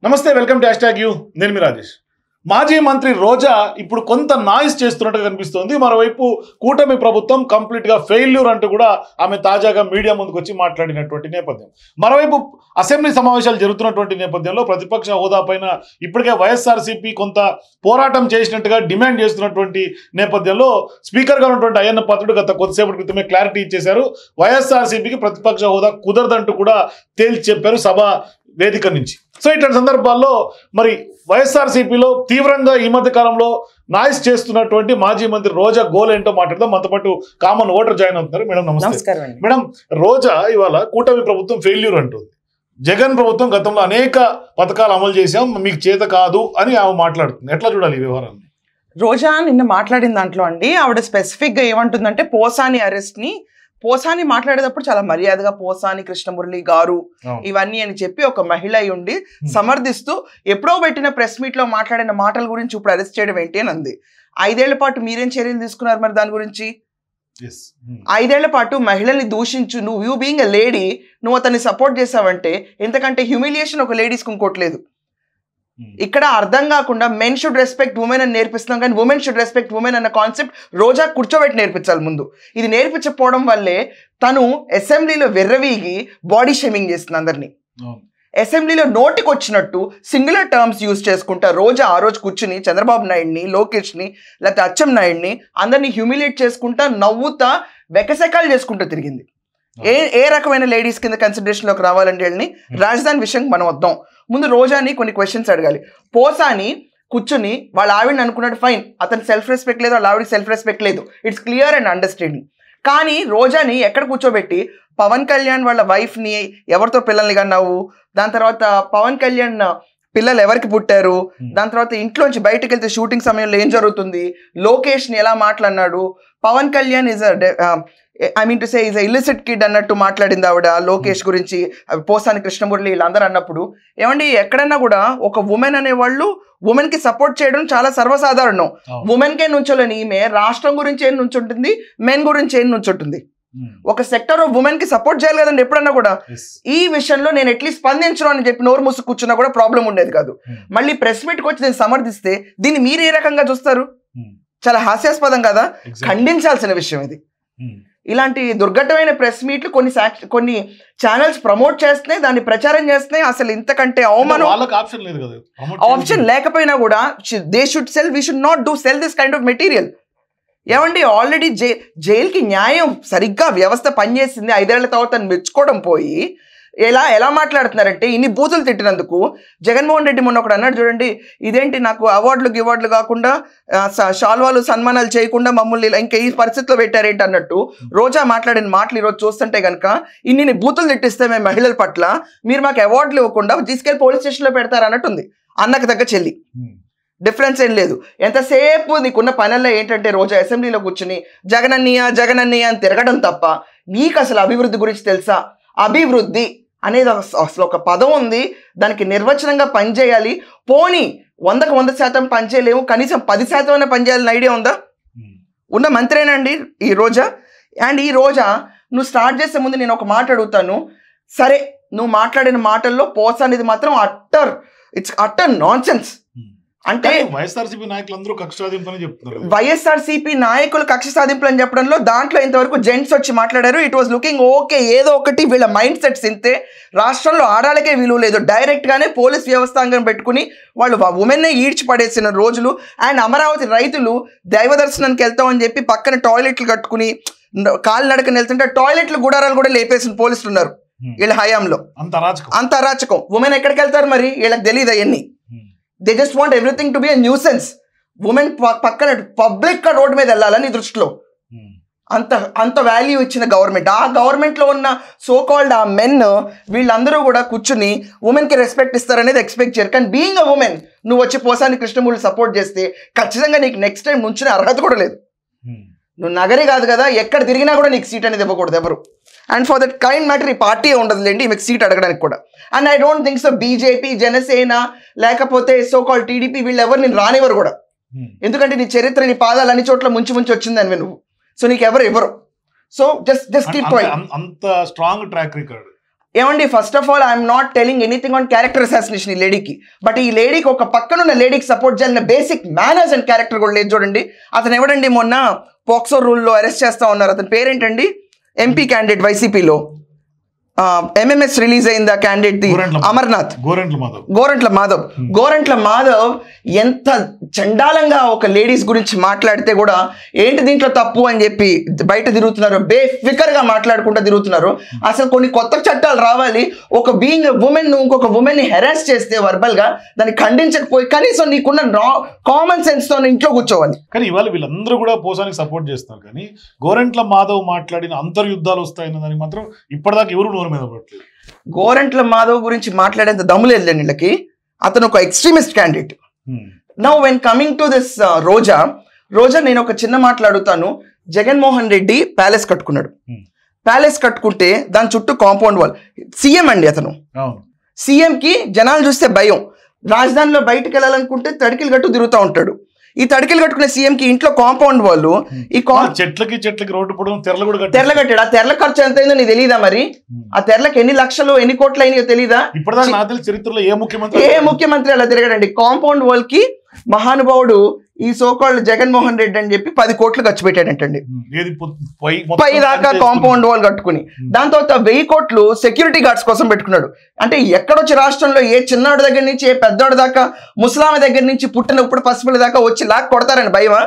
నమస్తే welcome to #you నేను మీ రాజేష్. మాజీ మంత్రి రోజా ఇప్పుడు కొంత నాయిస్ చేస్తున్నట్టుగా కనిపిస్తోంది. మరోవైపు కూటమి ప్రభుత్వం కంప్లీట్ గా ఫెయిల్యూర్ అంటూ కూడా ఆమె తాజాగా మీడియా ముందుకు వచ్చి మాట్లాడినటువంటి నేపథ్యం. మరోవైపు అసెంబ్లీ సమావేశాలు జరుగుతున్నటువంటి నేపథ్యంలో ప్రతిపక్ష హోదా పైన ఇప్పటికే వైఎస్ఆర్సీపీ కొంత పోరాటం చేసినట్టుగా డిమాండ్ చేస్తున్నటువంటి నేపథ్యంలో స్పీకర్గా ఉన్నటువంటి అయ్యన్న పాత్రుడు గత కొద్దిసేపటి క్రితమే క్లారిటీ ఇచ్చేశారు. వైఎస్ఆర్సీపీకి ప్రతిపక్ష హోదా కుదరదంటూ కూడా తేల్చి చెప్పారు సభ వేదిక నుంచి. సో ఇట్లాంటి సందర్భాల్లో మరి వైఎస్ఆర్సీపీలో తీవ్రంగా ఈ మధ్య కాలంలో నాయిస్ చేస్తున్నటువంటి మాజీ మంత్రి రోజా గోల్ ఏంటో మాట్లాడదాం. మనతో పాటు కామన్ ఓటర్ జాయిన్ అవుతున్నారు. మేడం నమస్తే. మేడం, రోజా ఇవాళ కూటమి ప్రభుత్వం ఫెయిల్యూర్ అంటుంది. జగన్ ప్రభుత్వం గతంలో అనేక పథకాలు అమలు చేశాం, మీకు చేత కాదు అని ఆమె మాట్లాడుతుంది. ఎట్లా చూడాలి ఈ వ్యవహారాన్ని? రోజా నిన్న మాట్లాడిన దాంట్లో అండి ఆవిడ స్పెసిఫిక్ గా ఏమంటుందంటే పోసాని మాట్లాడేటప్పుడు చాలా మర్యాదగా పోసాని కృష్ణమురళి గారు ఇవన్నీ అని చెప్పి ఒక మహిళ అయి ఉండి సమర్థిస్తూ ఎప్పుడో పెట్టిన ప్రెస్ మీట్ లో మాట్లాడిన మాటల గురించి ఇప్పుడు అరెస్ట్ చేయడం ఏంటి అని అంది. 5 ఏళ్ల పాటు మీరేం చర్యలు తీసుకున్నారు మరి దాని గురించి? 5 ఏళ్ల పాటు మహిళల్ని దూషించు, నువ్వు బీయింగ్ ఎ లేడీ నువ్వు అతన్ని సపోర్ట్ చేసావంటే ఎంతకంటే హ్యూమిలియేషన్ ఒక లేడీస్కి ఇంకోట్లేదు. ఇక్కడ అర్థం కాకుండా మెన్ షుడ్ రెస్పెక్ట్ ఉమెన్ అని నేర్పిస్తున్నాం, కానీ ఉమెన్ షుడ్ రెస్పెక్ట్ ఉమెన్ అన్న కాన్సెప్ట్ రోజా కూర్చోబెట్టి నేర్పించాలి ముందు. ఇది నేర్పించకపోవడం వల్లే తను అసెంబ్లీలో వెర్రవీగి బాడీ షేమింగ్ చేస్తుంది అందరినీ. అసెంబ్లీలో నోటికి వచ్చినట్టు సింగులర్ టర్మ్స్ యూజ్ చేసుకుంటా రోజా ఆ రోజు కూర్చుని చంద్రబాబు నాయుడిని, లోకేష్ని, లేకపోతే అచ్చెం నాయుడిని అందరినీ హ్యూమిలియేట్ చేసుకుంటా నవ్వుతా వెకసెకాలు చేసుకుంటూ తిరిగింది. ఏ రకమైన లేడీస్ కింద కన్సిడరేషన్లోకి రావాలంటే వెళ్ళి రాజధాని విషయం మనం వద్దాం. ముందు రోజాని కొన్ని క్వశ్చన్స్ అడగాలి. పోసాని కూర్చుని వాళ్ళ ఆవిడని అనుకున్నాడు, ఫైన్, అతను సెల్ఫ్ రెస్పెక్ట్ లేదు, వాళ్ళ ఆవిడకి సెల్ఫ్ రెస్పెక్ట్ లేదు, ఇట్స్ క్లియర్ అండ్ అండర్స్టాండింగ్. కానీ రోజాని ఎక్కడ కూర్చోబెట్టి పవన్ కళ్యాణ్ వాళ్ళ వైఫ్ని ఎవరితో పిల్లల్ని కన్నావు, దాని తర్వాత పవన్ కళ్యాణ్ పిల్లలు ఎవరికి పుట్టారు, దాని తర్వాత ఇంట్లోంచి బయటకు వెళ్తే షూటింగ్ సమయంలో ఏం జరుగుతుంది, లోకేష్ని ఎలా మాట్లాడినాడు, Pawan Kalyan is is illicit kid అన్నట్టు మాట్లాడింది ఆవిడ లోకేష్ గురించి, పోసాని కృష్ణమురళి వీళ్ళందరూ అన్నప్పుడు. ఏమండి, ఎక్కడన్నా కూడా ఒక ఉమెన్ అనేవాళ్ళు ఉమెన్ కి సపోర్ట్ చేయడం చాలా సర్వసాధారణం. ఉమెన్ కే నుంచోలేని ఈమె రాష్ట్రం గురించి ఏం నుంచుంటుంది, మెన్ గురించి ఏం నుంచుంటుంది. ఒక సెక్టర్ ఆఫ్ ఉమెన్ కి సపోర్ట్ చేయాలి కదండి ఎప్పుడన్నా కూడా. ఈ విషయంలో నేను ఎట్లీస్ట్ స్పందించను అని చెప్పి నోరు మూసు కూర్చున్నా కూడా ప్రాబ్లం ఉండేది కాదు. మళ్ళీ ప్రెస్ మీట్కి వచ్చి నేను సమర్థిస్తే దీన్ని మీరు ఏ రకంగా చూస్తారు? చాలా హాస్యాస్పదం కదా, ఖండించాల్సిన విషయం ఇది. ఇలాంటి దుర్ఘటమైన ప్రెస్ మీట్లు కొన్ని ఛానల్స్ ప్రమోట్ చేస్తున్నాయి, దాన్ని ప్రచారం చేస్తున్నాయి. అసలు ఇంతకంటే అవమానం ఆప్షన్ లేకపోయినా కూడా they should cell, we should not do cell this kind of material. ఏమండి, ఆల్రెడీ జైలుకి న్యాయం సరిగ్గా వ్యవస్థ పనిచేసింది, 5 ఏళ్ల తర్వాత మెచ్చుకోవడం పోయి ఎలా మాట్లాడుతున్నారంటే ఇన్ని బూతులు తిట్టినందుకు. జగన్మోహన్ రెడ్డి మొన్న ఒకడు అన్నాడు చూడండి, ఇదేంటి నాకు అవార్డులు కాకుండా శాల్వాలు సన్మానాలు చేయకుండా మమ్మల్ని ఇంకా ఈ పరిస్థితిలో పెట్టారేంటి అన్నట్టు రోజా మాట్లాడిన మాటలు ఈరోజు చూస్తుంటే కనుక ఇన్ని బూతులు తిట్టిస్తే మేము మహిళల పట్ల మీరు మాకు అవార్డులు ఇవ్వకుండా తీసుకెళ్లి పోలీస్ స్టేషన్లో పెడతారు అన్నట్టుంది. అన్నకు తగ్గ చెల్లి, డిఫరెన్స్ ఏం లేదు. ఎంతసేపు నీకున్న పనుల్లో ఏంటంటే రోజా అసెంబ్లీలో కూర్చుని జగనన్నయ్య అని తిరగడం తప్ప నీకు అసలు అభివృద్ధి గురించి తెలుసా? అభివృద్ధి అనేది అసలు ఒక పదం ఉంది, దానికి నిర్వచనంగా పనిచేయాలి. పోనీ 100కు 100% పనిచేయలేము, కనీసం 10% పనిచేయాలని ఐడియా ఉందా? ఉన్న మంత్రేనండి ఈ రోజా. అండ్ ఈ రోజా నువ్వు స్టార్ట్ చేసే ముందు నేను ఒక మాట అడుగుతాను. సరే, నువ్వు మాట్లాడిన మాటల్లో పోస అనేది మాత్రం అట్టర్ నాన్సెన్స్. అంటే వైఎస్ఆర్సీపీ నాయకులందరూ కక్ష సాధింపులని చెప్తున్నారు. వైఎస్ఆర్సీపీ నాయకులు కక్ష సాధింపులు అని చెప్పడంలో దాంట్లో ఇంతవరకు జెంట్స్ వచ్చి మాట్లాడారు. ఇట్ వాజ్ లుకింగ్ ఓకే, ఏదో ఒకటి వీళ్ళ మైండ్ సెట్స్ ఇంతే. రాష్ట్రంలో ఆడాలకే విలువ లేదు, డైరెక్ట్ గానే పోలీస్ వ్యవస్థాంగం పెట్టుకుని వాళ్ళు ఉమెన్నే ఈడ్చి పడేసిన రోజులు. అండ్ అమరావతి రైతులు దైవ దర్శనానికి వెళ్తామని చెప్పి పక్కన టాయిలెట్లు కట్టుకుని కాలు నడకని వెళ్తుంటే టాయిలెట్లు గుడారాలు కూడా లేపేసిన పోలీసులు ఉన్నారు వీళ్ళ హయాంలో. అంత అరాచకం. ఉమెన్ ఎక్కడికి వెళ్తారు మరి? వీళ్ళకి తెలియదు అవన్నీ. They just want everything to be a nuisance. Women పక్కన పబ్లిక్ గా రోడ్డు మీద వెళ్ళాలని దృష్టిలో అంత వాల్యూ ఇచ్చిన గవర్నమెంట్. ఆ గవర్నమెంట్ లో ఉన్న సో కాల్డ్ ఆ మెన్ వీళ్ళందరూ కూడా కూర్చుని ఉమెన్ కి రెస్పెక్ట్ ఇస్తారనేది ఎక్స్పెక్ట్ చేయరు. కానీ బీయింగ్ అ ఉమెన్ నువ్వు వచ్చి పోసాని కృష్ణమూర్తి సపోర్ట్ చేస్తే ఖచ్చితంగా నీకు నెక్స్ట్ టైం నుంచునే అర్హత కూడా లేదు. నువ్వు నగరి కాదు కదా, ఎక్కడ తిరిగినా కూడా నీకు సీట్ అనేది ఇవ్వకూడదు ఎవరు. And for that kind matter ఈ పార్టీ ఉండదులేండి మీకు సీట్ అడగడానికి కూడా. And I don't think so BJP, Janasena, లేకపోతే సో కాల్ టీడీపీ వీళ్ళు ఎవరు నేను రానివ్వరు కూడా. ఎందుకంటే నీ చరిత్ర, నీ పాదాలు అన్ని చోట్ల ముంచి వచ్చిందని నువ్వు. సో నీకు ఎవరు ఇవ్వరు. So just keep going. అంత స్ట్రాంగ్ ట్రాక్ రికార్డ్ ఏమండి, first of all I'm not telling anything on character assassination ఈ లేడీకి. బట్ ఈ లేడీకి ఒక పక్కనున్న లేడీకి సపోర్ట్ చేయాలన్న బేసిక్ మేనర్స్ అండ్ క్యారెక్టర్ కూడా లేదు చూడండి. అతను ఎవడండి మొన్న పోక్సో రూల్లో అరెస్ట్ చేస్తా ఉన్నారు, అతని పేరేంటండి, ఎంపీ క్యాండిడేట్ వైసీపీలో, ఎంఎంఎస్ రిలీజ్ అయింది ఆ క్యాండిడేట్ ది అమర్నాథ్, గోరంట్ల మాధవ్ ఎంత చండాలంగా ఒక లేడీస్ గురించి మాట్లాడితే కూడా ఏంటి దీంట్లో తప్పు అని చెప్పి బయట తిరుగుతున్నారు, బేఫికర్గా మాట్లాడుకుంటూ తిరుగుతున్నారు. అసలు కొన్ని కొత్త చట్టాలు రావాలి. ఒక బీయింగ్ ఉమెన్ ఇంకొక ఉమెన్ ని హెరాస్ చేస్తే వర్బల్ గా దాన్ని ఖండించకపోయి కనీసం నీకున్న కామన్ సెన్స్ తో ఇంట్లో కూర్చోవాలి. కానీ ఇవాళ వీళ్ళందరూ కూడా పోసానికి సపోర్ట్ చేస్తున్నారు, కానీ గోరంట్ల మాధవ్ మాట్లాడిన అంతర్యుద్ధాలు వస్తాయన్న దానికి మాత్రం ఇప్పటిదాకా ఎవరు మీద పడట్లేదు. గోరంట్ల మాధవ్ గురించి మాట్లాడేంత దమ్ము లేదు వీళ్ళకి. అతను ఒక extremist candidate. Now when coming to this Roja నేను ఒక చిన్న మాట్లాడుతాను. జగన్మోహన్ రెడ్డి ప్యాలెస్ కట్టుకున్నాడు. ప్యాలెస్ కట్టుకుంటే దాని చుట్టూ కాంపౌండ్ వాల్. సీఎం అండి అతను. సీఎం కి జనాలు చూస్తే భయం. రాజధానిలో బయటకు వెళ్ళాలనుకుంటే తడికిలు కట్టు తిరుగుతూ ఉంటాడు. ఈ తడికిలు కట్టుకునే సీఎం కి ఇంట్లో కాంపౌండ్ వాళ్ళు ఈ చెట్లకి రోడ్డు పొడవు తెరలు కట్టాడు. ఆ తెరల ఖర్చు ఎంత అయిందో నీకు తెలియదా? మరి ఆ తెరలకు ఎన్ని లక్షలు ఎన్ని కోట్లు అయినాయో తెలీదా? చరిత్రలో ఏ ముఖ్యమంత్రి అలా తిరగడండి. కాంపౌండ్ వాల్ కి మహానుభావుడు ఈ సోకాల్డ్ జగన్మోహన్ రెడ్డి అని చెప్పి 10 కోట్లు ఖర్చు పెట్టాడంటండి పై దాకా కాంపౌండ్ వాల్ కట్టుకుని. దాని తర్వాత 1000 కోట్లు సెక్యూరిటీ గార్డ్స్ కోసం పెట్టుకున్నాడు. అంటే ఎక్కడొచ్చి రాష్ట్రంలో ఏ చిన్నాడు దగ్గర నుంచి ఏ పెద్దోడు దాకా ముసలామె దగ్గర నుంచి పుట్టిన ఇప్పుడు పసిపిల్ల దాకా వచ్చి లాక్ కొడతారని భయమా?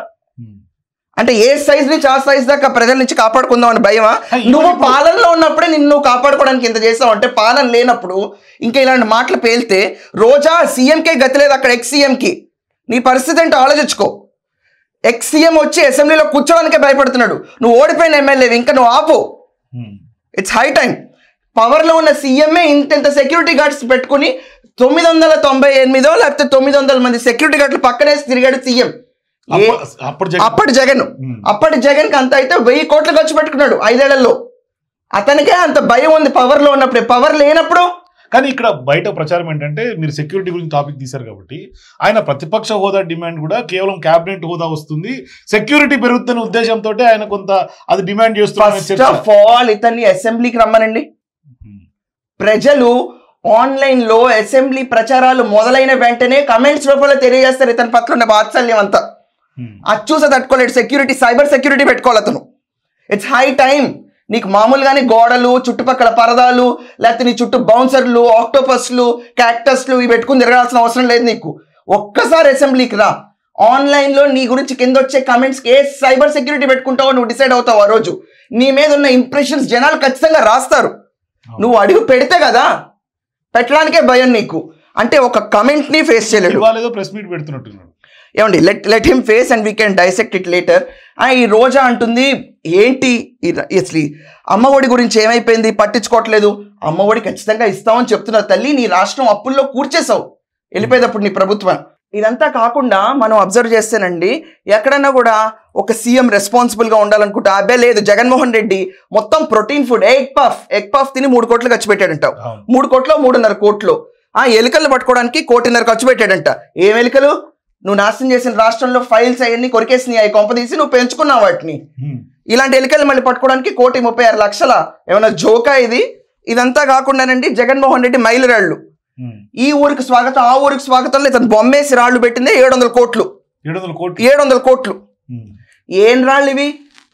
అంటే ఏ సైజ్ నుంచి ఆ సైజ్ దాకా ప్రజల నుంచి కాపాడుకుందాం అని భయమా? నువ్వు పాలనలో ఉన్నప్పుడే నిన్ను కాపాడుకోవడానికి ఇంత చేస్తావు అంటే పాలన లేనప్పుడు ఇంకా ఇలాంటి మాటలు పేలితే రోజా సీఎంకే గతి లేదు అక్కడ ఎక్స్ సీఎంకి. నీ పరిస్థితి అంటే ఆలోచించుకో. ఎక్స్ సీఎం వచ్చి అసెంబ్లీలో కూర్చోడానికే భయపడుతున్నాడు. నువ్వు ఓడిపోయిన ఎమ్మెల్యే ఇంకా నువ్వు ఆపు. It's high time. పవర్లో ఉన్న సీఎంఏ ఇంత సెక్యూరిటీ గార్డ్స్ పెట్టుకుని 998 లేకపోతే 900 మంది సెక్యూరిటీ గార్డులు పక్కనే తిరిగాడు సీఎం. అప్పటి జగన్ కి అంత అయితే 1000 కోట్లు ఖర్చు పెట్టుకున్నాడు 5 ఏళ్లలో. అతనికే అంత భయం ఉంది పవర్లో ఉన్నప్పుడే. పవర్ లేనప్పుడు కానీ ఇక్కడ బయట ప్రచారం ఏంటంటే మీరు సెక్యూరిటీ గురించి టాపిక్ తీశారు కాబట్టి ఆయన ప్రతిపక్ష హోదా డిమాండ్ కూడా కేవలం క్యాబినెట్ హోదా వస్తుంది, సెక్యూరిటీ పెరుగుతున్న ఉద్దేశంతో ఆయన కొంత అది డిమాండ్ చేస్తున్నారు. ఇతన్ని అసెంబ్లీకి రమ్మనండి. ప్రజలు ఆన్లైన్ లో అసెంబ్లీ ప్రచారాలు మొదలైన వెంటనే కమెంట్స్ రూపంలో తెలియజేస్తారు ఇతని పట్ల ఉన్న వాత్సల్యం అంతా. అది చూసే తట్టుకోలేడు. సెక్యూరిటీ, సైబర్ సెక్యూరిటీ పెట్టుకోవాలి అతను. It's high time. నీకు మామూలుగానే గోడలు, చుట్టుపక్కల పరదాలు, లేకపోతే నీ చుట్టూ బౌన్సర్లు, ఆక్టోపస్లు, క్యాక్టస్లు ఇవి పెట్టుకుని తిరగాల్సిన అవసరం లేదు నీకు. ఒక్కసారి అసెంబ్లీకి రా. ఆన్లైన్లో నీ గురించి కింద వచ్చే కమెంట్స్కి ఏ సైబర్ సెక్యూరిటీ పెట్టుకుంటావో నువ్వు డిసైడ్ అవుతావు. ఆ రోజు నీ మీద ఉన్న ఇంప్రెషన్స్ జనాలు ఖచ్చితంగా రాస్తారు. నువ్వు అడుగు పెడితే కదా, పెట్టడానికే భయం నీకు. అంటే ఒక కమెంట్ని ఫేస్ చేయలేడు. ప్రెస్ మీట్ పెడుతున్నట్టున్నాడు. ఏమండి, let him face and we can dissect it later. ఈ రోజా అంటుంది ఏంటి అసలు అమ్మఒడి గురించి ఏమైపోయింది, పట్టించుకోవట్లేదు. అమ్మఒడి ఖచ్చితంగా ఇస్తామని చెప్తున్నారు. తల్లి, నీ రాష్ట్రం అప్పుల్లో కూర్చేసావు వెళ్ళిపోయేటప్పుడు నీ ప్రభుత్వం. ఇదంతా కాకుండా మనం అబ్జర్వ్ చేస్తేనండి ఎక్కడన్నా కూడా ఒక సీఎం రెస్పాన్సిబుల్గా ఉండాలనుకుంటా అబ్బే లేదు. జగన్మోహన్ రెడ్డి మొత్తం ప్రోటీన్ ఫుడ్ ఎగ్ పఫ్ తిని 3 కోట్లు ఖర్చు పెట్టాడంట. 3 కోట్లు 3.5 కోట్లు. ఎలుకలు పట్టుకోవడానికి 1.5 కోటి ఖర్చు పెట్టాడంట. ఏం ఎలుకలు? నువ్వు నాశనం చేసిన రాష్ట్రంలో ఫైల్స్ అవన్నీ కొరికేసినాయి, అవి కొంపదీసి నువ్వు పెంచుకున్నావు వాటిని. ఇలాంటి ఎలుకలు మళ్ళీ పట్టుకోవడానికి 1,36,00,000. ఏమైనా జోకా ఇది? ఇదంతా కాకుండానండి జగన్మోహన్ రెడ్డి మైలురాళ్ళు. ఈ ఊరికి స్వాగతం ఆ ఊరికి స్వాగతంలో ఇతను బొమ్మేసి రాళ్లు పెట్టిందే 700 కోట్లు. 700 కోట్లు. ఏం రాళ్ళు ఇవి?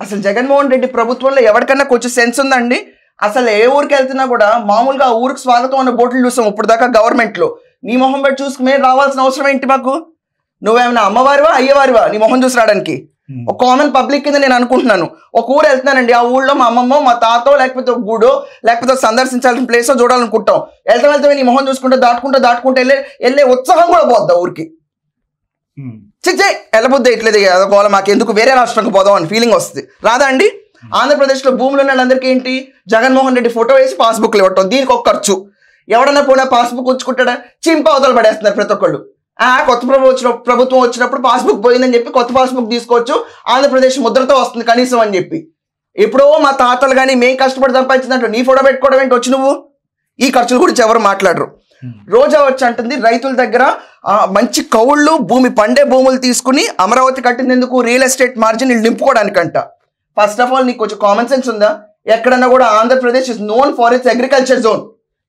అసలు జగన్మోహన్ రెడ్డి ప్రభుత్వంలో ఎవరికన్నా కొంచెం సెన్స్ ఉందండి? అసలు ఏ ఊరికి వెళ్తున్నా కూడా మామూలుగా ఆ ఊరికి స్వాగతం అన్న బోట్లు చూసాం ఇప్పుడు దాకా గవర్నమెంట్లో. నీ మొహం పెట్టి చూసుకుని రావాల్సిన అవసరం ఏంటి మాకు? నువ్వేమైనా అమ్మవారివా అయ్యవారివా నీ మొహం చూసి రావడానికి? ఒక కామన్ పబ్లిక్ కింద నేను అనుకుంటున్నాను. ఒక ఊరు వెళ్తున్నానండి, ఆ ఊళ్ళో మా అమ్మమ్మో మా తాతో లేకపోతే ఒక గుడో లేకపోతే సందర్శించాల్సిన ప్లేసో చూడాలనుకుంటాం. వెళ్తే నీ మొహం చూసుకుంటే దాటుకుంటే వెళ్ళే ఉత్సాహం కూడా పోద్దా ఊరికి? చిచ్చే వెళ్ళబుద్ది ఇట్లేదు కోల మాకెందుకు వేరే రాష్ట్రంకి పోదాం అని ఫీలింగ్ వస్తుంది. రాదా అండి? ఆంధ్రప్రదేశ్లో భూములు ఉన్న వాళ్ళందరికీ ఏంటి, జగన్మోహన్ రెడ్డి ఫోటో వేసి పాస్బుక్లు ఇవ్వటం, దీనికి ఒక ఖర్చు. ఎవడన్నా పోయినా పాస్బుక్ ఉంచుకుంటాడా? చింప అవతలు పడేస్తున్నారు ప్రతి ఒక్కళ్ళు. కొత్త ప్రభుత్వం వచ్చినప్పుడు పాస్బుక్ పోయిందని చెప్పి కొత్త పాస్బుక్ తీసుకోవచ్చు, ఆంధ్రప్రదేశ్ ముద్రతో వస్తుంది కనీసం అని చెప్పి. ఎప్పుడో మా తాతలు కానీ మేము కష్టపడి సంపాదించినట్టు నీ ఫోటో పెట్టుకోవడం ఏంటి వచ్చి నువ్వు? ఈ ఖర్చుల గురించి ఎవరు మాట్లాడరు. రోజా వచ్చి అంటుంది రైతుల దగ్గర మంచి కౌళ్ళు భూమి పండే భూములు తీసుకుని అమరావతి కట్టినందుకు రియల్ ఎస్టేట్ మార్జిన్ నింపుకోవడానికంట. ఫస్ట్ ఆఫ్ ఆల్ నీకు కొంచెం కామన్ సెన్స్ ఉందా? ఎక్కడన్నా కూడా Andhra Pradesh is known for its agriculture zone.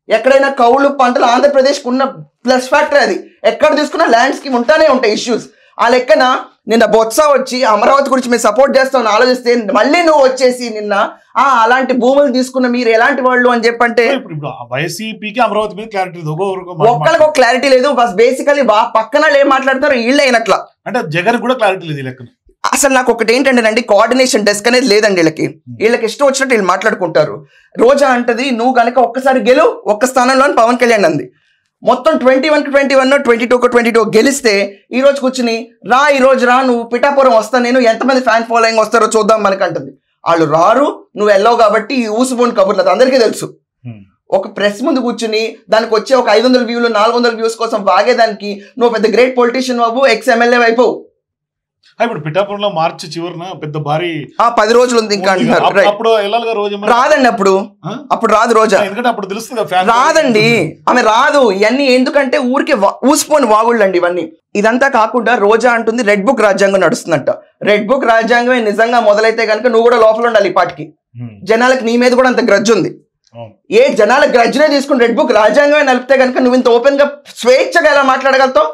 ఎక్కడైనా కౌలు పంటలు ఆంధ్రప్రదేశ్కి ఉన్న ప్లస్ ఫ్యాక్టర్ అది. ఎక్కడ తీసుకున్నా ల్యాండ్స్కి ఉంటానే ఉంటాయి ఇష్యూస్. ఆ లెక్కన నిన్న బొత్స వచ్చి అమరావతి గురించి మీరు సపోర్ట్ చేస్తామని ఆలోచిస్తే మళ్ళీ నువ్వు వచ్చేసి నిన్న అలాంటి భూములు తీసుకున్న మీరు ఎలాంటి వాళ్ళు అని చెప్పంటే వైసీపీకి అమరావతి మీద క్లారిటీ ఒక్కరికి క్లారిటీ లేదు. బేసికలీ పక్కన వాళ్ళు ఏం మాట్లాడతారో వీళ్ళు అయినట్లా. అంటే జగన్ కూడా క్లారిటీ లేదు లెక్కన. అసలు నాకు ఒకటి ఏంటంటే కోఆర్డినేషన్ డెస్క్ అనేది లేదండి వీళ్ళకి ఇష్టం వచ్చినట్టు వీళ్ళు మాట్లాడుకుంటారు. రోజా అంటది నువ్వు కనుక ఒక్కసారి గెలు ఒక్క స్థానంలో పవన్ కళ్యాణ్ అంది. మొత్తం 21కి 21 22కి 22 గెలిస్తే ఈ రోజు కూర్చుని ఈ రోజు నువ్వు పిఠాపురం వస్తా నేను ఎంతమంది ఫ్యాన్ ఫాలోయింగ్ వస్తారో చూద్దాం మనకంటుంది. వాళ్ళు రారు, నువ్వు వెళ్ళావు కాబట్టి ఈ ఊసిపోని కబుర్లు అది అందరికీ తెలుసు. ఒక ప్రెస్ ముందు కూర్చుని దానికి వచ్చే ఒక 500 వ్యూలు 400 వ్యూస్ కోసం వాగేదానికి నువ్వు పెద్ద గ్రేట్ పొలిటీషియన్ అవ్వు, ఎక్స్ ఎమ్మెల్యే అయిపోవు. ఇప్పుడు పిఠాపురంలో మార్చి చివరిన పెద్ద భారీ 10 రోజులు ఉంది ఇంకా అంటున్నారు. రాదండి అప్పుడు రాదు రోజా, ఎందుకంటే అప్పుడు తెలుస్తుంది రాదండి ఆమె రాదు. ఇవన్నీ ఎందుకంటే ఊరికి ఊసిపోని వాగుళ్ళండి ఇవన్నీ. ఇదంతా కాకుండా రోజా అంటుంది రెడ్ బుక్ రాజ్యాంగం నడుస్తుందంట. రెడ్ బుక్ రాజ్యాంగం నిజంగా మొదలైతే కనుక నువ్వు కూడా లోపల ఉండాలి. ఈ పాటికి జనాలకు నీ మీద కూడా అంత గ్రడ్జ్ ఉంది. జనాల గ్రడ్జ్నే తీసుకుని రెడ్ బుక్ రాజ్యాంగమే నలిపితే కనుక నువ్వు ఇంత ఓపెన్ గా స్వేచ్ఛగా ఎలా మాట్లాడగలుగుతావు?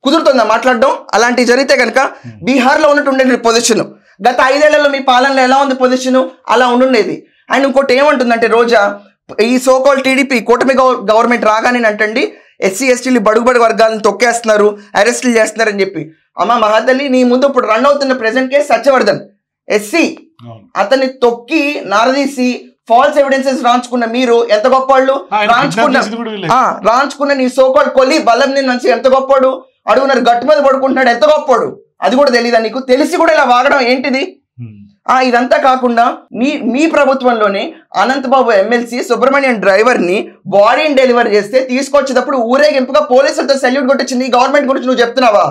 కుదురుతుందా మాట్లాడడం? అలాంటివి జరిగితే కనుక బీహార్లో ఉన్నట్టు పొజిషన్ గత 5 ఏళ్లలో మీ పాలనలో ఎలా ఉంది పొజిషన్ అలా ఉండుండేది. అండ్ ఇంకోటి ఏమంటుందంటే రోజా ఈ సోకాల్ టీడీపీ కూటమి గవర్నమెంట్ రాగానే అంటండి ఎస్సీ ఎస్టీలు బడుగు వర్గాలను తొక్కేస్తున్నారు, అరెస్టులు చేస్తున్నారు అని చెప్పి. అమ్మ మహాతల్లి నీ ముందు ఇప్పుడు రన్ అవుతున్న ప్రెసెంట్ కేసు సత్యవర్ధన్ ఎస్సీ, అతన్ని తొక్కి నారదీసి ఫాల్స్ ఎవిడెన్సెస్ రాంచుకున్న మీరు ఎంత గొప్పవాళ్ళు? రాంచుకున్న నీ సోకాల్ కొలి బలం నుంచి ఎంత గొప్పవాడు? అడుగున్నారు గట్టు మీద పడుకుంటున్నాడు ఎంత గొప్పవాడు? అది కూడా తెలీదా నీకు? తెలిసి కూడా ఇలా వాగడం ఏంటిది? ఇదంతా కాకుండా మీ ప్రభుత్వంలోనే అనంతబాబు ఎమ్మెల్సీ సుబ్రహ్మణ్యం డ్రైవర్ ని బాడీని డెలివరీ చేస్తే తీసుకొచ్చేటప్పుడు ఊరేగింపుగా పోలీసులతో సెల్యూట్ కొట్టించింది. గవర్నమెంట్ గురించి నువ్వు చెప్తున్నావా?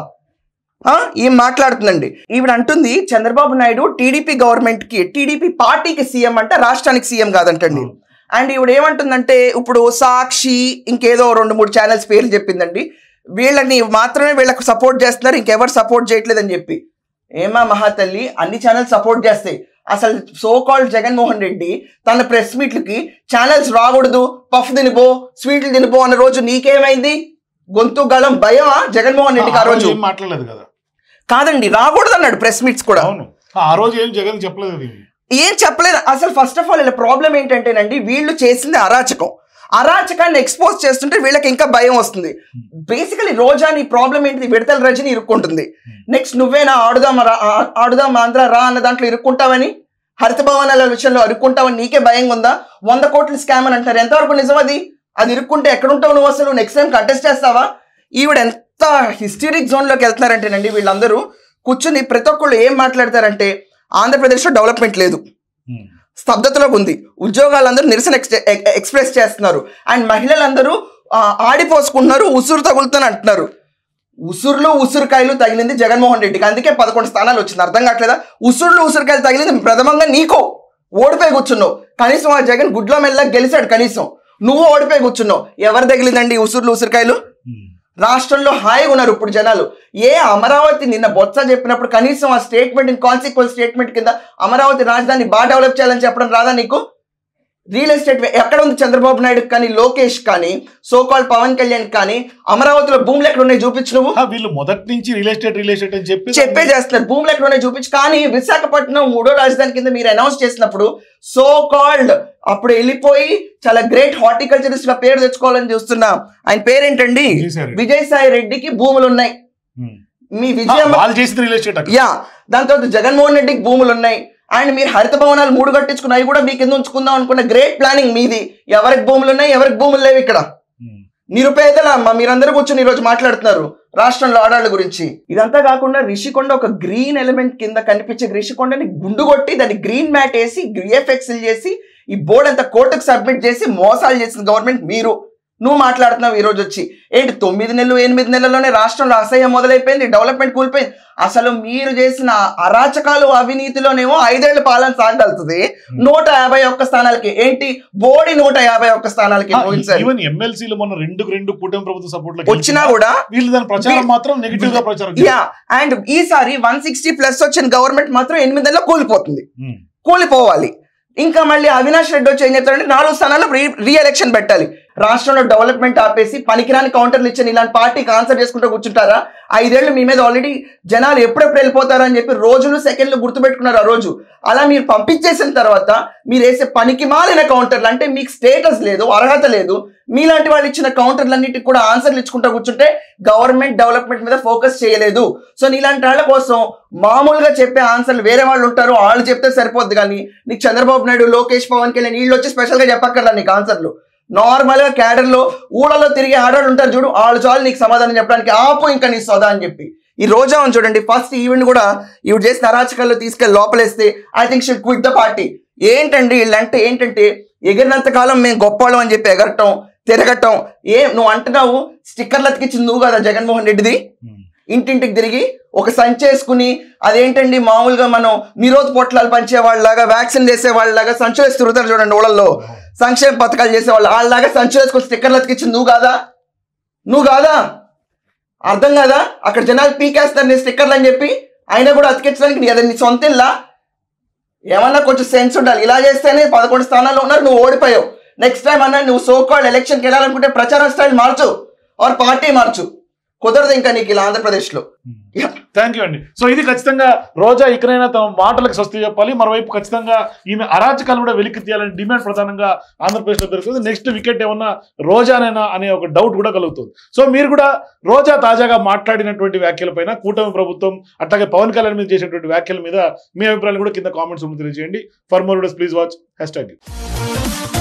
ఏం మాట్లాడుతుందండి ఈవిడ అంటుంది చంద్రబాబు నాయుడు టీడీపీ గవర్నమెంట్ కి టీడీపీ పార్టీకి సీఎం అంటే రాష్ట్రానికి సీఎం కాదంటండి. అండ్ ఈవిడ ఏమంటుందంటే ఇప్పుడు సాక్షి ఇంకేదో 2-3 ఛానల్స్ పేర్లు చెప్పిందండి. వీళ్ళని మాత్రమే వీళ్ళకి సపోర్ట్ చేస్తున్నారు, ఇంకెవరు సపోర్ట్ చేయట్లేదని చెప్పి. ఏమా మహాతల్లి అన్ని ఛానల్స్ సపోర్ట్ చేస్తాయి. అసలు సోకాల్డ్ జగన్మోహన్ రెడ్డి తన ప్రెస్ మీట్లకి ఛానల్స్ రాకూడదు, పఫ్ తినిపో స్వీట్లు తినిపో అన్న రోజు నీకేమైంది? గొంతు గలం భయమా జగన్మోహన్ రెడ్డికి? ఆ రోజు మాట్లాడలేదు కదా. కాదండి రాకూడదు అన్నాడు ప్రెస్ మీట్స్ కూడా. ఆ రోజు ఏం జగన్ చెప్పలేదు, ఏం చెప్పలేదు. అసలు ఫస్ట్ ఆఫ్ ఆల్ ఇలా ప్రాబ్లం ఏంటంటేనండి వీళ్ళు చేసింది అరాచకాన్ని ఎక్స్పోజ్ చేస్తుంటే వీళ్ళకి ఇంకా భయం వస్తుంది. బేసికలీ రోజా నీ ప్రాబ్లం ఏంటిది? విడతల రజని ఇరుక్కుంటుంది. నెక్స్ట్ నువ్వేనా ఆడుదాం ఆంధ్ర రా అన్న దాంట్లో ఇరుక్కుంటావని, హరిత భవనాల విషయంలో ఇరుక్కుంటావని నీకే భయంగా ఉందా? 100 కోట్ల స్కామ్ అని అంటారు, ఎంతవరకు నిజం అది? అది ఇరుక్కుంటే ఎక్కడుంటావు నువ్వు? అసలు నెక్స్ట్ టైం కంటెస్ట్ చేస్తావా? ఈవిడ ఎంత హిస్టరిక్ జోన్లోకి వెళ్తున్నారంటేనండి వీళ్ళందరూ కూర్చుని ప్రతి ఒక్కళ్ళు ఏం మాట్లాడతారంటే ఆంధ్రప్రదేశ్లో డెవలప్మెంట్ లేదు, స్తబ్దతలో ఉంది, ఉద్యోగాలందరూ నిరసన ఎక్స్ప్రెస్ చేస్తున్నారు, అండ్ మహిళలందరూ ఆడిపోసుకుంటున్నారు, ఉసురు తగులుతాని అంటున్నారు. ఉసురుకాయలు తగిలింది జగన్మోహన్ రెడ్డికి, అందుకే 11 స్థానాలు వచ్చింది. అర్థం కావట్లేదా? ఉసురుకాయలు తగిలింది ప్రథమంగా నీకో, ఓడిపోయి కూర్చున్నావు. కనీసం ఆ జగన్ గుడ్లో మెల్ల గెలిచాడు, కనీసం నువ్వు ఓడిపోయి కూర్చున్నావు. ఎవరు తగిలిందండి ఉసురుకాయలు? రాష్ట్రంలో హాయిగా ఉన్నారు ఇప్పుడు జనాలు. అమరావతి నిన్న బొత్స చెప్పినప్పుడు కనీసం ఆ స్టేట్మెంట్ కాన్సిక్వెన్స్ స్టేట్మెంట్ కింద అమరావతి రాజధాని బాగా డెవలప్ చేయాలని చెప్పడం రాదా నీకు? రియల్ ఎస్టేట్ ఎక్కడ ఉంది చంద్రబాబు నాయుడు కానీ, లోకేష్ కానీ, సోకాల్ పవన్ కళ్యాణ్ కానీ? అమరావతిలో భూములు ఎక్కడ ఉన్నాయి చూపించు. నువ్వు వీళ్ళు మొదటి నుంచి రియల్ ఎస్టేట్ అని చెప్పే చేస్తున్నారు. భూములు ఎక్కడ ఉన్నాయి చూపించు. కానీ విశాఖపట్నం 3వ రాజధాని కింద మీరు అనౌన్స్ చేసినప్పుడు సోకాల్డ్ అప్పుడు వెళ్ళిపోయి చాలా గ్రేట్ హార్టికల్చరిస్ట్ గా పేరు తెచ్చుకోవాలని చూస్తున్నా. ఆయన పేరేంటండి? విజయసాయి రెడ్డికి భూములు ఉన్నాయి. మీ విజయం దాని తర్వాత జగన్మోహన్ రెడ్డికి భూములు ఉన్నాయి. అండ్ మీరు హరిత భవనాలు 3 కట్టించుకున్నాయి కూడా మీ కింద ఉంచుకుందాం అనుకున్న గ్రేట్ ప్లానింగ్ మీది. ఎవరికి భూములు ఉన్నాయి, ఎవరికి భూములు లేవు? ఇక్కడ నిరుపేదలమ్మ మీరందరూ కూర్చొని ఈరోజు మాట్లాడుతున్నారు రాష్ట్రంలో ఆడాళ్ళ గురించి. ఇదంతా కాకుండా రిషికొండ ఒక గ్రీన్ ఎలిమెంట్ కింద కనిపించే రిషికొండని గుండు కొట్టి దాన్ని గ్రీన్ మ్యాట్ వేసి విఎఫ్ఎక్స్లు చేసి ఈ బోర్డు అంతా కోర్టుకు సబ్మిట్ చేసి మోసాలు చేసిన గవర్నమెంట్ మీరు. నువ్వు మాట్లాడుతున్నావు ఈరోజు వచ్చి ఏంటి 9 నెలలు 8 నెలల్లోనే రాష్ట్రంలో అసహ్యం మొదలైపోయింది, డెవలప్మెంట్ కూలిపోయింది. అసలు మీరు చేసిన అరాచకాలు అవినీతిలోనేమో 5 ఏళ్ల పాలన సాగలుగుతుంది. 151 స్థానాలకి ఏంటి బోడి 151 స్థానాలకి ఎమ్మెల్సీలు మొన్న 2 కూటమి ప్రభుత్వ సపోర్ట్ వచ్చినా కూడా వీళ్ళు దాని ప్రచారం మాత్రం నెగటివ్ గా ప్రచారం. అండ్ ఈసారి 160+ వచ్చిన గవర్నమెంట్ మాత్రం 8 నెలల్లో కూలిపోవాలి. ఇంకా మళ్ళీ అవినాష్ రెడ్డి వచ్చి ఏం చెప్తారంటే 4 స్థానాల్లో రీఎలక్షన్ పెట్టాలి. రాష్ట్రంలో డెవలప్మెంట్ ఆపేసి పనికిరాని కౌంటర్లు ఇచ్చిన ఇలాంటి పార్టీకి ఆన్సర్ చేసుకుంటూ కూర్చుంటారా? 5 ఏళ్ళు మీ మీద ఆల్రెడీ జనాలు ఎప్పుడెప్పుడు వెళ్ళిపోతారని చెప్పి రోజులు సెకండ్లు గుర్తుపెట్టుకున్నారు ఆ రోజు. అలా మీరు పంపించేసిన తర్వాత మీరు వేసే పనికి మాలిన కౌంటర్లు, అంటే మీకు స్టేటస్ లేదు, అర్హత లేదు, మీలాంటి వాళ్ళు ఇచ్చిన కౌంటర్లన్నిటికి కూడా ఆన్సర్లు ఇచ్చుకుంటూ కూర్చుంటే గవర్నమెంట్ డెవలప్మెంట్ మీద ఫోకస్ చేయలేదు. సో నీలాంటి వాళ్ళ కోసం మామూలుగా చెప్పే ఆన్సర్లు వేరే వాళ్ళు ఉంటారు, వాళ్ళు చెప్తే సరిపోద్ది. కానీ నీకు చంద్రబాబు నాయుడు, లోకేష్, పవన్ కళ్యాణ్ వీళ్ళు వచ్చి స్పెషల్గా చెప్పక్కర్లా నీకు ఆన్సర్లు. నార్మల్గా క్యాడర్లో ఊళ్ళలో తిరిగి ఆడవాళ్ళు ఉంటారు చూడు, వాళ్ళు చాలు నీకు సమాధానం చెప్పడానికి. ఆపు ఇంకా నీ సోదా అని చెప్పి. ఈ రోజా అని చూడండి, ఫస్ట్ ఈవెంట్ కూడా ఈవిడ చేసిన అరాచకాల్లో తీసుకెళ్ళి లోపలేస్తే I think should quit the party. ఏంటండి వీళ్ళంటే ఏంటంటే ఎగిరినంత కాలం మేము గొప్పవాళ్ళం అని చెప్పి ఎగరటం, తిరగటం. నువ్వు అంటున్నావు స్టిక్కర్లు అతికించింది నువ్వు కదా జగన్మోహన్ రెడ్డిది. ఇంటింటికి తిరిగి ఒక సంచేసుకుని అదేంటండి మామూలుగా మనం నిరోధ పొట్లాలు పంచే వాళ్ళలాగా, వ్యాక్సిన్ వేసే వాళ్ళలాగా సంచు వేసి తిరుగుతారు చూడండి ఊళ్ళల్లో, సంక్షేమ పథకాలు చేసేవాళ్ళు వాళ్ళలాగా సంచు వేసుకొని స్టిక్కర్లు అతికించింది నువ్వు కాదా? అర్థం కాదా? అక్కడ జనాలు పీకేస్తారు నీ స్టిక్కర్లు అని చెప్పి, అయినా కూడా అతికించడానికి నీ సొంత ఇల్లా? ఏమన్నా కొంచెం సెన్స్ ఉండాలి. ఇలా చేస్తేనే 11 స్థానాల్లో ఉన్నారు, నువ్వు ఓడిపోయావు. నెక్స్ట్ టైం అన్నా నువ్వు సోకాల్డ్ ఎలక్షన్కి వెళ్ళాలనుకుంటే ప్రచారం స్టైల్ మార్చు, ఆర్ పార్టీ మార్చు. కుదరదు ఇంకా నీకు ఇలా ఆంధ్రప్రదేశ్లో. థ్యాంక్ యూ అండి. సో ఇది ఖచ్చితంగా రోజా ఇకనైనా తమ మాటలకు స్వస్తి చెప్పాలి. మరోవైపు ఖచ్చితంగా ఈమె అరాచకాలు కూడా వెలికి తీయాలని డిమాండ్ ప్రధానంగా ఆంధ్రప్రదేశ్లో పెరుగుతుంది. నెక్స్ట్ వికెట్ ఏమన్నా రోజానేనా అనే ఒక డౌట్ కూడా కలుగుతుంది. సో మీరు కూడా రోజా తాజాగా మాట్లాడినటువంటి వ్యాఖ్యలపైన, కూటమి ప్రభుత్వం అట్లాగే పవన్ కళ్యాణ్ మీద చేసినటువంటి వ్యాఖ్యల మీద మీ అభిప్రాయాలు కూడా కింద కామెంట్స్ తెలియజేయండి. For more videos please watch #.